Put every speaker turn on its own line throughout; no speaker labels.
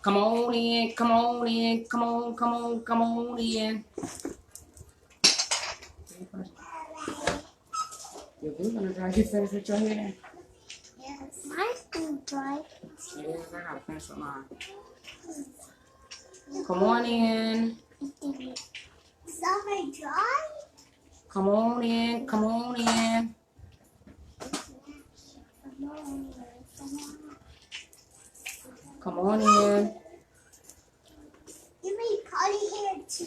Come on in, come on in, come on, come on, come on in. Your glue gonna dry. You finished with your hair?
Yes. Mine's gonna dry.
It is. I gotta finish with mine. Come on in.
Is already dry?
Come on in, come on in. Come on in.
You mean curly hair too?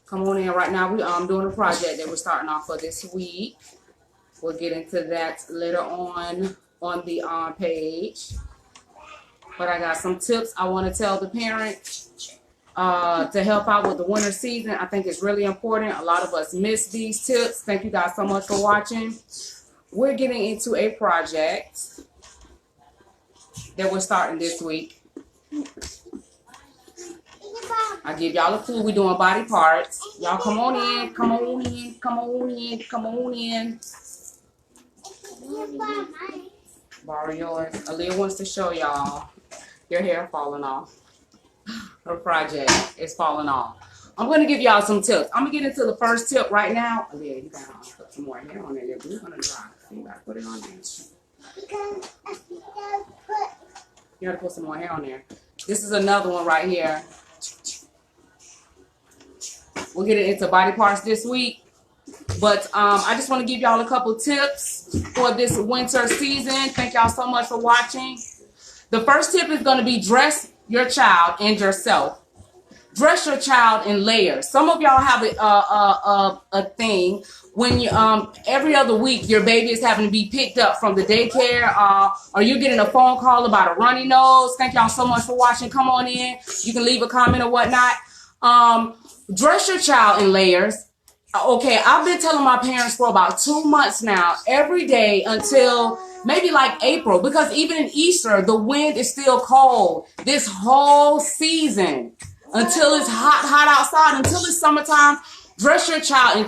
Come on in. Right now we doing a project that we're starting off for this week. We'll get into that later on the page. But I got some tips I want to tell the parents to help out with the winter season. I think it's really important. A lot of us miss these tips. Thank you guys so much for watching. We're getting into a project that we're starting this week. I give y'all a clue. We're doing body parts. Y'all come on in, come on in, come on in, come on in. Borrow yours. Aaliyah wants to show y'all your hair falling off. Her project is falling off. I'm going to give y'all some tips. I'm going to get into the first tip right now. Aaliyah, you got to put some more hair on there. Your glue's going to dry. So you got to put it on there. You got to put some more hair on there. This is another one right here. We'll get into body parts this week. But I just want to give y'all a couple tips for this winter season. Thank y'all so much for watching. The first tip is going to be dress your child and yourself. Dress your child in layers. Some of y'all have a thing when you every other week your baby is having to be picked up from the daycare, or you're getting a phone call about a runny nose. Thank y'all so much for watching. Come on in. You can leave a comment or whatnot. Dress your child in layers. Okay, I've been telling my parents for about 2 months now, every day until maybe like April, because even in Easter, the wind is still cold this whole season until it's hot outside, until it's summertime. Dress your child in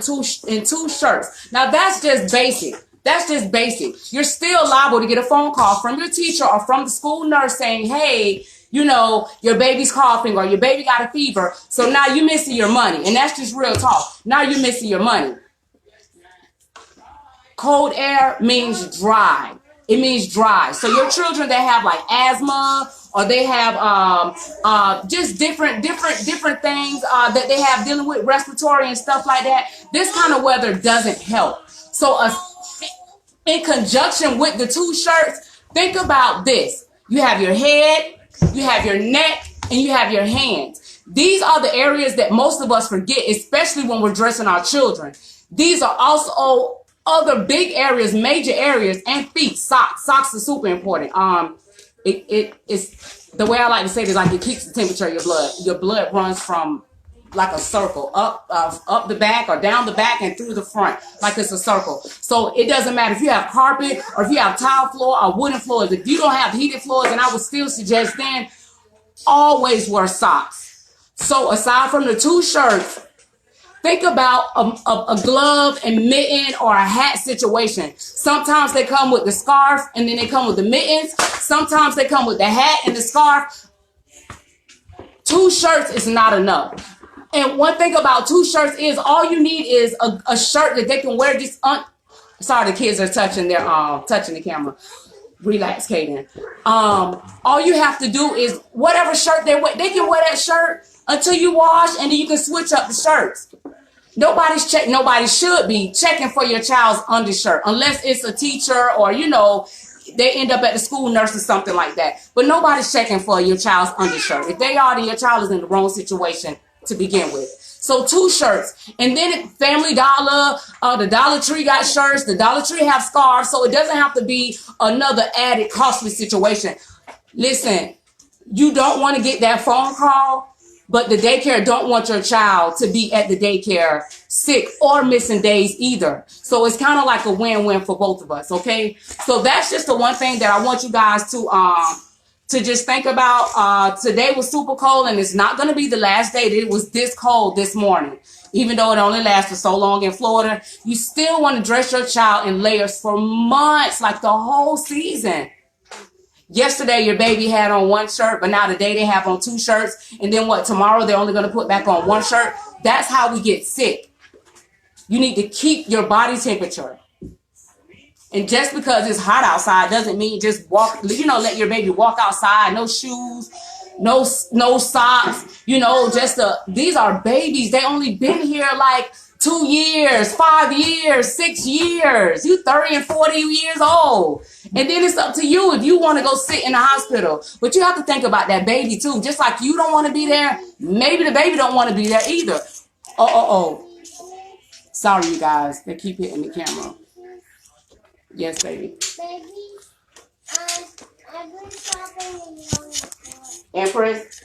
two shirts. Now that's just basic. That's just basic. You're still liable to get a phone call from your teacher or from the school nurse saying, hey, you know, your baby's coughing or your baby got a fever. So now you're missing your money. And that's just real talk. Now you're missing your money. Cold air means dry. It means dry. So your children that have like asthma or they have just different things that they have dealing with respiratory and stuff like that, this kind of weather doesn't help. So in conjunction with the two shirts, think about this. You have your head, you have your neck, and you have your hands. These are the areas that most of us forget, especially when we're dressing our children. These are also other big areas, major areas, and feet. Socks are super important. It's the way I like to say it is like it keeps the temperature of your blood. Your blood runs from like a circle up the back or down the back and through the front, like it's a circle. So it doesn't matter if you have carpet or if you have tile floor or wooden floors. If you don't have heated floors, and I would still suggest then always wear socks. So aside from the two shirts, think about a glove and mitten or a hat situation. Sometimes they come with the scarf and then they come with the mittens. Sometimes they come with the hat and the scarf. Two shirts is not enough. And one thing about two shirts is all you need is a shirt that they can wear just sorry, the kids are touching the camera. Relax, Kaden. All you have to do is whatever shirt they wear, they can wear that shirt until you wash, and then you can switch up the shirts. Nobody should be checking for your child's undershirt unless it's a teacher or, you know, they end up at the school nurse or something like that. But nobody's checking for your child's undershirt. If they are, then your child is in the wrong situation to begin with. So two shirts. And then Family Dollar, the Dollar Tree got shirts. The Dollar Tree have scarves. So it doesn't have to be another added costly situation. Listen, you don't want to get that phone call, but the daycare don't want your child to be at the daycare sick or missing days either. So it's kind of like a win-win for both of us, okay? So that's just the one thing that I want you guys to just think about. Today was super cold, and it's not going to be the last day that it was this cold this morning. Even though it only lasts for so long in Florida, you still want to dress your child in layers for months, like the whole season. Yesterday, your baby had on one shirt, but now today they have on 2 shirts. And then what? Tomorrow they're only going to put back on 1 shirt. That's how we get sick. You need to keep your body temperature. And just because it's hot outside doesn't mean just walk, let your baby walk outside. No shoes, no socks, these are babies. They only been here like 2 years, 5 years, 6 years. You 30 and 40 years old. And then it's up to you if you want to go sit in the hospital. But you have to think about that baby too. Just like you don't want to be there, maybe the baby don't want to be there either. Oh. Sorry, you guys. They keep hitting the camera. Yes, baby.
Baby, I've been shopping in the
Empress,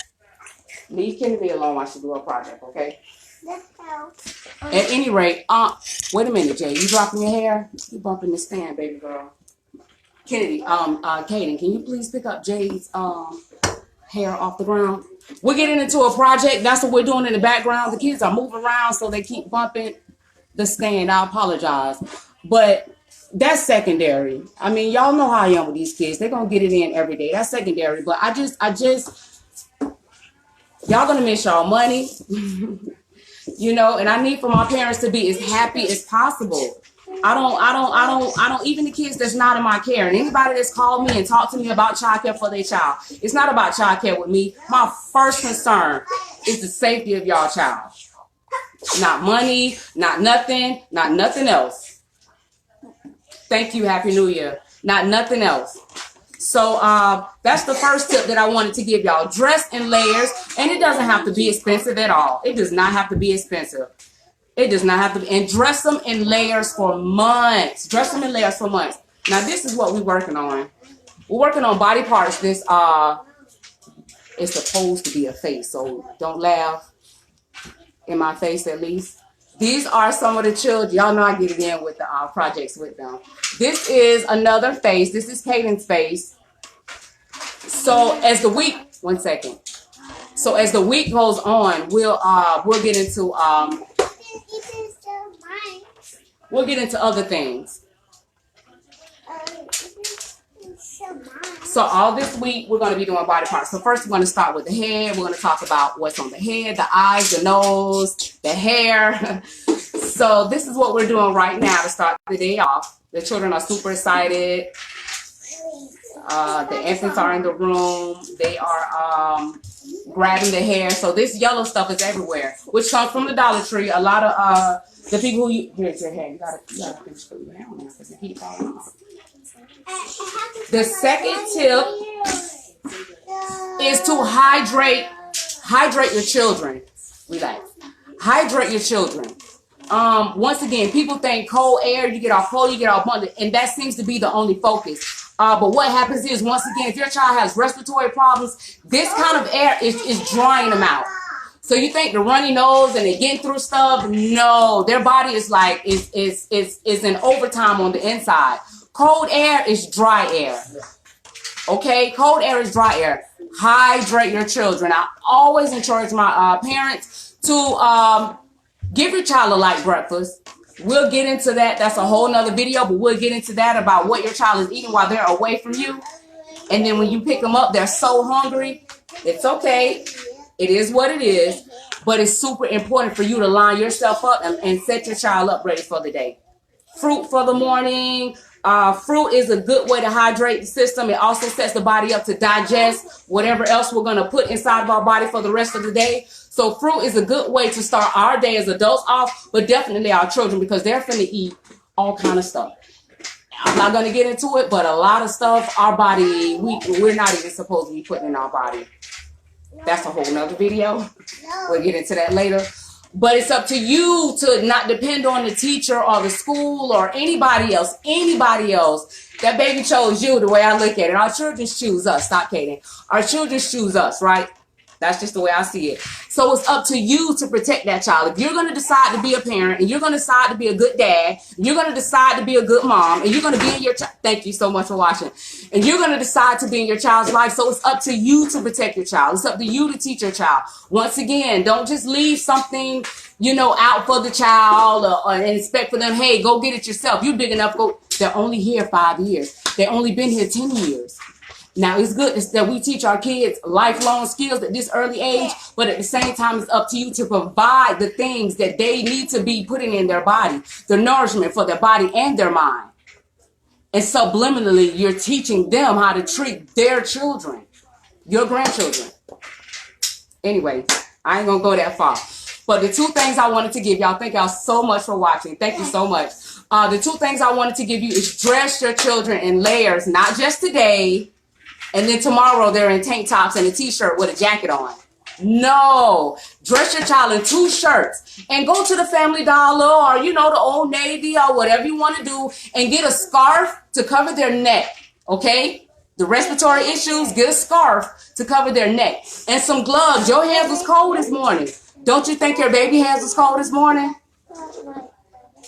leave Kennedy alone while she do a project, okay?
house.
At any rate, wait a minute, Jay. You dropping your hair? You bumping the stand, baby girl. Kennedy, Kaden, can you please pick up Jay's hair off the ground? We're getting into a project. That's what we're doing in the background. The kids are moving around, so they keep bumping the stand. I apologize, but that's secondary. I mean, y'all know how I am with these kids. They're gonna get it in every day. That's secondary. But I just, y'all gonna miss y'all money. And I need for my parents to be as happy as possible. I don't, even the kids that's not in my care, and anybody that's called me and talked to me about childcare for their child, it's not about childcare with me. My first concern is the safety of y'all child. Not money, not nothing else. Thank you, Happy New Year. Not nothing else. So that's the first tip that I wanted to give y'all. Dress in layers, and it doesn't have to be expensive at all. It does not have to be expensive. It does not have to be. And dress them in layers for months. Dress them in layers for months. Now, this is what we're working on. We're working on body parts. This is supposed to be a face, so don't laugh in my face at least. These are some of the children. Y'all know I get it in with the projects with them. This is another face. This is Caden's face. So as the week, one second. So as the week goes on, we'll get into other things. So all this week we're going to be doing body parts. So first we're going to start with the head. We're going to talk about what's on the head, the eyes, the nose, the hair. So this is what we're doing right now to start the day off. The children are super excited. The infants are in the room. They are grabbing the hair. So this yellow stuff is everywhere, which comes from the Dollar Tree. A lot of the people who here's your hair. You gotta finish putting your hair on now because it keeps falling off. The second tip is to hydrate your children. Relax. Hydrate your children. Once again, people think cold air, you get all cold, you get all bundled, and that seems to be the only focus. But what happens is, once again, if your child has respiratory problems, this kind of air is drying them out. So you think the runny nose and they're getting through stuff? No, their body is like is in overtime on the inside. Cold air is dry air. Okay, cold air is dry air. Hydrate your children. I always encourage my parents to give your child a light breakfast. We'll get into that. That's a whole nother video, but we'll get into that about what your child is eating while they're away from you. And then when you pick them up, they're so hungry. It's okay. It is what it is. But it's super important for you to line yourself up and set your child up ready for the day. Fruit for the morning. Fruit is a good way to hydrate the system. It also sets the body up to digest whatever else we're going to put inside of our body for the rest of the day. So fruit is a good way to start our day as adults off, but definitely our children, because they're finna eat all kind of stuff. I'm not going to get into it, but a lot of stuff our body, we're not even supposed to be putting in our body. That's a whole nother video. We'll get into that later. But it's up to you to not depend on the teacher or the school or anybody else. Anybody else. That baby chose you, the way I look at it. Our children choose us. Stop kidding. Our children choose us, right? That's just the way I see it. So it's up to you to protect that child. If you're going to decide to be a parent and you're going to decide to be a good dad, and you're going to decide to be a good mom, and you're going to be in your thank you so much for watching. And you're going to decide to be in your child's life. So it's up to you to protect your child. It's up to you to teach your child. Once again, don't just leave something, out for the child and expect for them, hey, go get it yourself. You're big enough. They're only here 5 years. They've only been here 10 years. Now, it's good that we teach our kids lifelong skills at this early age, but at the same time, it's up to you to provide the things that they need to be putting in their body, the nourishment for their body and their mind. And subliminally, you're teaching them how to treat their children, your grandchildren. Anyway, I ain't going to go that far. But the two things I wanted to give y'all, thank y'all so much for watching. Thank you so much. The two things I wanted to give you is dress your children in layers, not just today, and then tomorrow they're in tank tops and a t-shirt with a jacket on. No, dress your child in 2 shirts and go to the Family Dollar or, you know, the Old Navy or whatever you want to do and get a scarf to cover their neck, okay? The respiratory issues, get a scarf to cover their neck and some gloves. Your hands was cold this morning. Don't you think your baby hands was cold this morning?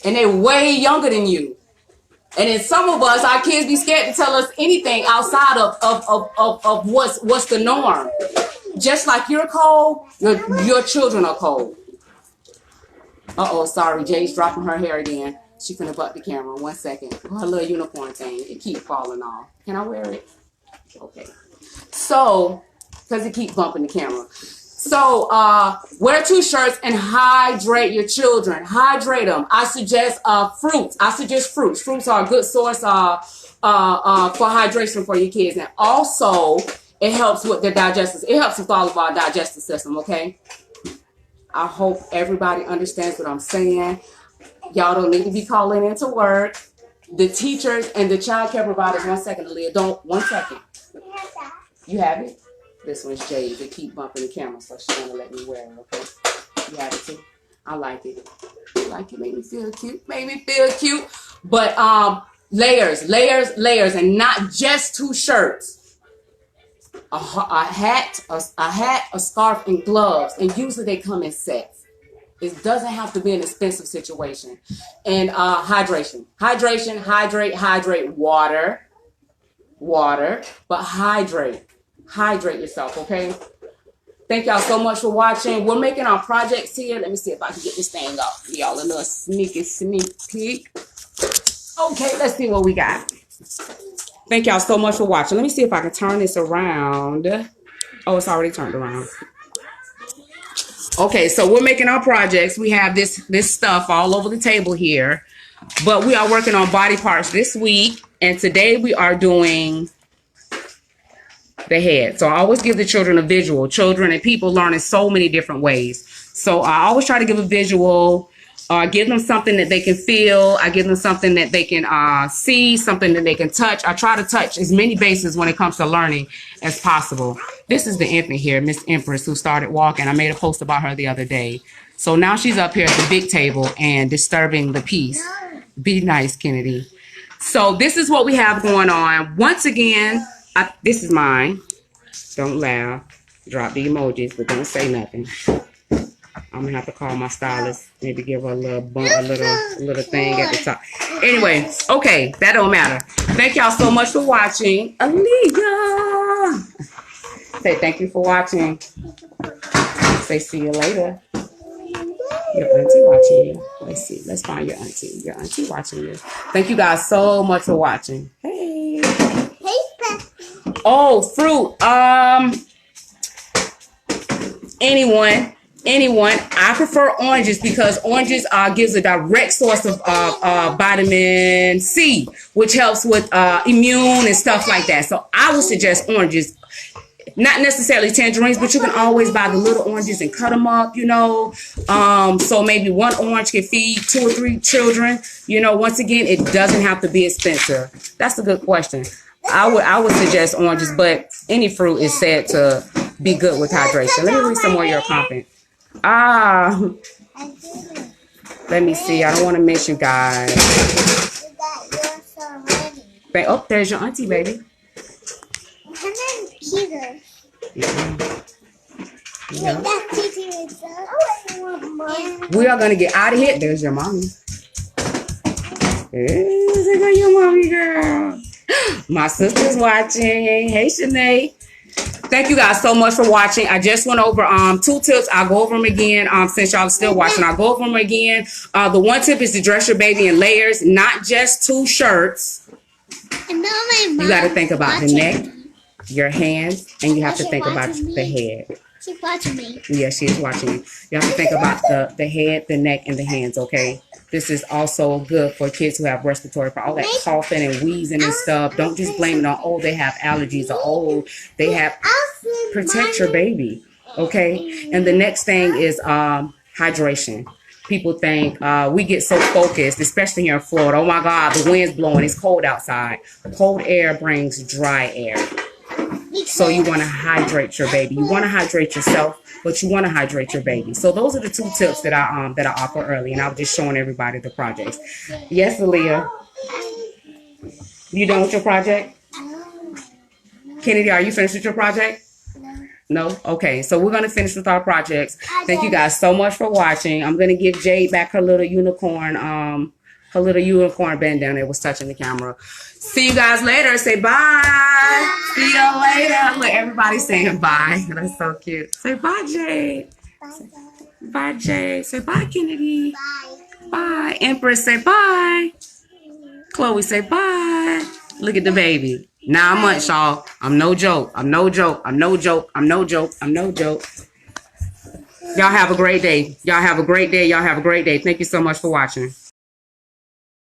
And they're way younger than you. And then some of us, our kids be scared to tell us anything outside of what's the norm. Just like you're cold, your children are cold. Uh-oh, sorry, Jay's dropping her hair again. She finna butt the camera. 1 second. Her little unicorn thing, it keeps falling off. Can I wear it? Okay. So, because it keeps bumping the camera. So, wear 2 shirts and hydrate your children. Hydrate them. I suggest fruits. I suggest fruits. Fruits are a good source for hydration for your kids. And also, it helps with their digestive. It helps with all of our digestive system, okay? I hope everybody understands what I'm saying. Y'all don't need to be calling into work. The teachers and the child care providers, 1 second, Aaliyah. 1 second. You have it? This one's Jade. They keep bumping the camera, so she's going to let me wear it, okay? You have it too? I like it. I like it. Made me feel cute. Made me feel cute. But layers, and not just 2 shirts. A hat, a scarf, and gloves. And usually they come in sets. It doesn't have to be an expensive situation. And hydration. Hydrate. Water. But hydrate. Hydrate yourself, okay? Thank y'all so much for watching. We're making our projects here. Let me see if I can get this thing up. Y'all a little sneak peek. Okay, let's see what we got. Thank y'all so much for watching. Let me see if I can turn this around. Oh, it's already turned around. Okay, so we're making our projects. We have this stuff all over the table here. But we are working on body parts this week. And today we are doing the head. So I always give the children a visual. Children and people learn in so many different ways. So I always try to give a visual. Give them something that they can feel. I give them something that they can see, something that they can touch. I try to touch as many bases when it comes to learning as possible. This is the infant here, Miss Empress, who started walking. I made a post about her the other day. So now she's up here at the big table and disturbing the peace. Be nice, Kennedy. So this is what we have going on. Once again, this is mine. Don't laugh. Drop the emojis, but don't say nothing. I'm gonna have to call my stylist, maybe give her a little bump, a little thing at the top. Anyway, okay, that don't matter. Thank y'all so much for watching. Aaliyah, say thank you for watching. Say see you later. Your auntie watching you. Let's see. Let's find your auntie. Your auntie watching you. Thank you guys so much for watching. Hey.
Hey, Peppy.
Oh, fruit. Anyone. I prefer oranges because oranges gives a direct source of vitamin C, which helps with immune and stuff like that. So I would suggest oranges. Not necessarily tangerines, but you can always buy the little oranges and cut them up, you know. So maybe 1 orange can feed 2 or 3 children. You know, once again, it doesn't have to be expensive. That's a good question. I would suggest oranges, but any fruit is said to be good with hydration. Let me read some more of your comment. Let me see. I don't want to miss you guys. Oh, there's your auntie, baby. Yeah. We are going to get out of here. There's your mommy. There your mommy, girl. My sister's watching. Hey, Shanae. Thank you guys so much for watching. I just went over 2 tips. I'll go over them again since y'all are still watching. I'll go over them again. The 1 tip is to dress your baby in layers, not just 2 shirts. You got to think about the neck, your hands, and you have to think about the head.
She's watching me.
Yeah, she is watching you. You have to think about the head, the neck, and the hands, okay? This is also good for kids who have respiratory problems, all that coughing and wheezing and stuff. Don't just blame it on, oh, they have allergies or, oh, they have... Protect your baby, okay? And the next thing is hydration. People think we get so focused, especially here in Florida. Oh, my God, the wind's blowing. It's cold outside. Cold air brings dry air. So you want to hydrate your baby. You want to hydrate yourself, but you want to hydrate your baby. So those are the 2 tips that I offer early, and I was just showing everybody the projects. Yes, Aaliyah. You done with your project? Kennedy, are you finished with your project? No? Okay, so we're going to finish with our projects. Thank you guys so much for watching. I'm going to give Jade back her little unicorn band down there was touching the camera. See you guys later. Say bye. See you later. Look, everybody's saying bye. That's so cute. Say bye, Jade. Bye, Jade. Say bye, Kennedy.
Bye.
Bye. Empress, say bye. Chloe, say bye. Look at the baby. 9 months, y'all. I'm no joke. I'm no joke. I'm no joke. I'm no joke. I'm no joke. Y'all have a great day. Y'all have a great day. Y'all have a great day. Thank you so much for watching.